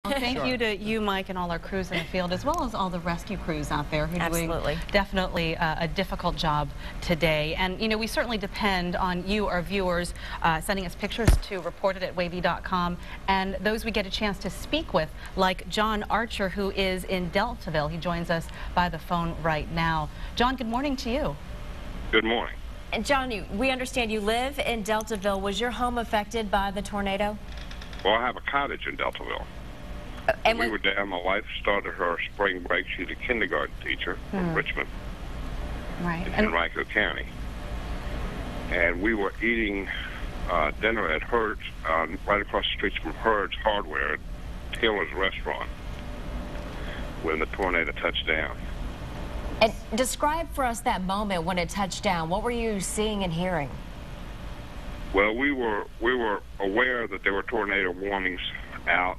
Well, thank Sure. you to you, Mike, and all our crews in the field, as well as all the rescue crews out there who are doing definitely a difficult job today. And, you know, we certainly depend on you, our viewers, sending us pictures to reported@wavy.com, and those we get a chance to speak with, like John Archer, who is in Deltaville. He joins us by the phone right now. John, good morning to you. Good morning. And John, we understand you live in Deltaville. Was your home affected by the tornado? Well, I have a cottage in Deltaville. And we were down. My wife started her spring break. She's a kindergarten teacher from Richmond, in Henrico County. And we were eating dinner at Hurd's, right across the street from Hurd's Hardware, Taylor's Restaurant, when the tornado touched down. And describe for us that moment when it touched down. What were you seeing and hearing? Well, we were aware that there were tornado warnings out.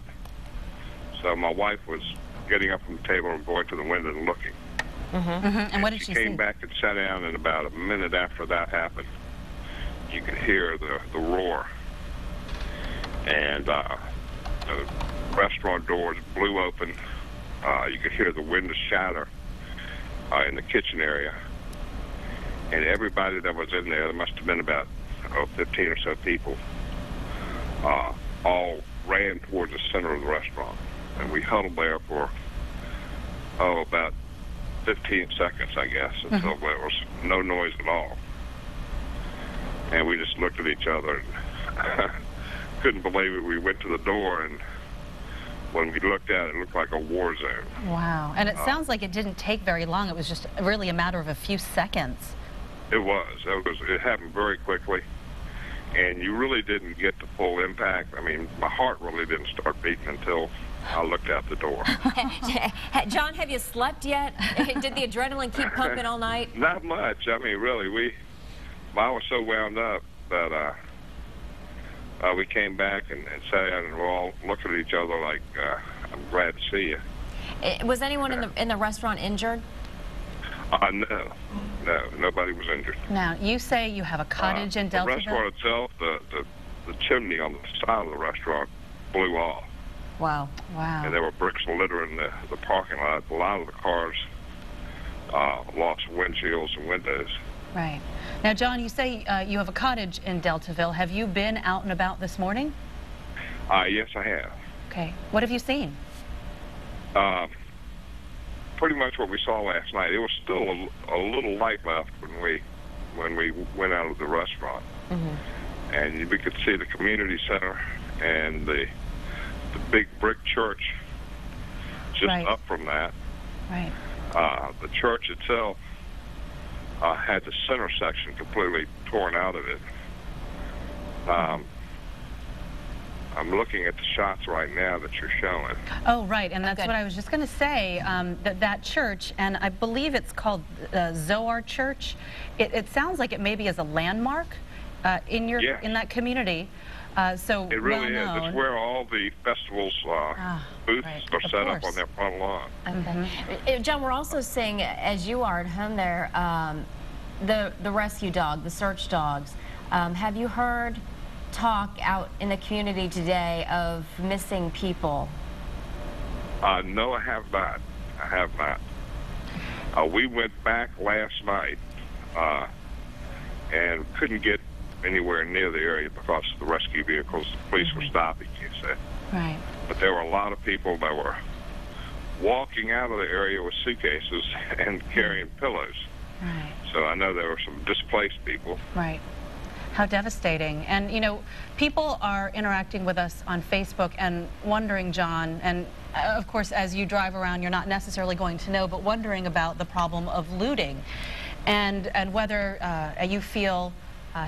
So my wife was getting up from the table and going to the window and looking. And what did she see? She came back and sat down, and about a minute after that happened, you could hear the roar. And the restaurant doors blew open. You could hear the windows shatter in the kitchen area. And everybody that was in there must have been about 15 or so people, all ran towards the center of the restaurant. And we huddled there for, about 15 seconds, I guess, until there was no noise at all. And we just looked at each other and couldn't believe it. We went to the door, and when we looked at it, it looked like a war zone. Wow. And it sounds like it didn't take very long. It was just really a matter of a few seconds. It was. It happened very quickly. And you really didn't get the full impact. I mean, my heart really didn't start beating until I looked out the door. John, have you slept yet? Did the adrenaline keep pumping all night? Not much. I mean, really, I was so wound up that we came back and sat down and we're all looking at each other like, I'm glad to see you. Was anyone in the restaurant injured? No, nobody was injured. Now, you say you have a cottage in Deltaville? The restaurant itself, the chimney on the side of the restaurant blew off. Wow. Wow. And there were bricks littering the parking lot. A lot of the cars lost windshields and windows. Right. Now, John, you say you have a cottage in Deltaville. Have you been out and about this morning? Yes, I have. Okay. What have you seen? Pretty much what we saw last night. It was still a little light left when we went out of the restaurant, and we could see the community center and the big brick church just up from that. Right. The church itself had the center section completely torn out of it. I'm looking at the shots right now that you're showing. Oh, right, and that's what I was just going to say, that church, and I believe it's called Zoar Church. It sounds like it maybe is a landmark in that community. So it really is. It's where all the festivals booths are set up on their front lawn. John, we're also seeing, as you are at home there, the rescue dog, the search dogs. Have you heard talk out in the community today of missing people? No, I have not. I have not. We went back last night and couldn't get anywhere near the area because the rescue vehicles, the police were stopping, you said. Right. But there were a lot of people that were walking out of the area with suitcases and carrying pillows. Right. So I know there were some displaced people. Right. How devastating. And, you know, people are interacting with us on Facebook and wondering, John, and of course, as you drive around, you're not necessarily going to know, but wondering about the problem of looting and whether you feel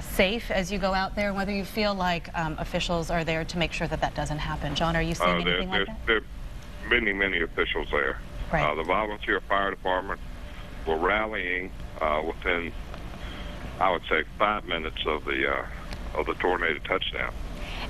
safe as you go out there, whether you feel like officials are there to make sure that that doesn't happen. John, are you seeing anything like that? There are many officials there. Right. The volunteer fire department were rallying within, I would say, 5 minutes of the tornado touchdown.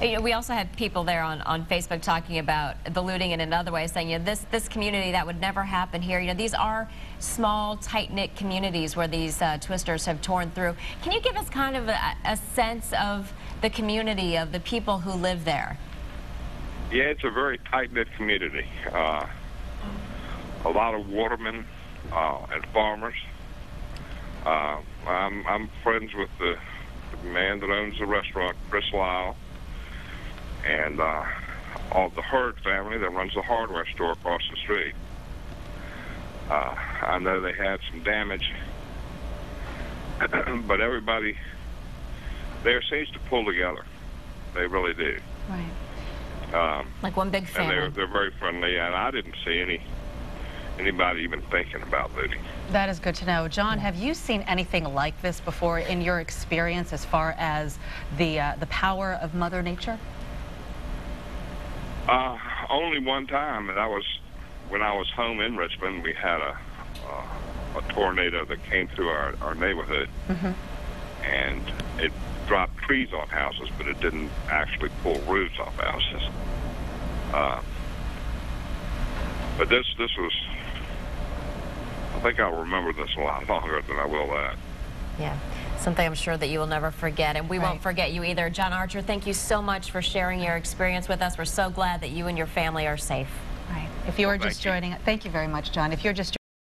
We also had people there on Facebook talking about the looting in another way, saying, you know, this community, that would never happen here. You know, these are small, tight-knit communities where these twisters have torn through. Can you give us kind of a sense of the community, of the people who live there? Yeah, it's a very tight-knit community. A lot of watermen and farmers. I'm friends with the man that owns the restaurant, Chris Lyle, and all the Hurd family that runs the hardware store across the street. I know they had some damage, but everybody there seems to pull together. They really do. Right. Like one big family. And they're very friendly, and I didn't see anybody even thinking about looting. That is good to know. John, have you seen anything like this before in your experience as far as the power of Mother Nature? Only one time, and when I was home in Richmond. We had a tornado that came through our neighborhood, and it dropped trees on houses, but it didn't actually pull roofs off houses. But this was, I think I'll remember this a lot longer than I will that. Yeah, something I'm sure that you will never forget, and we won't forget you either. John Archer, thank you so much for sharing your experience with us. We're so glad that you and your family are safe. Right. If you were just joining, thank you very much, John. If you're just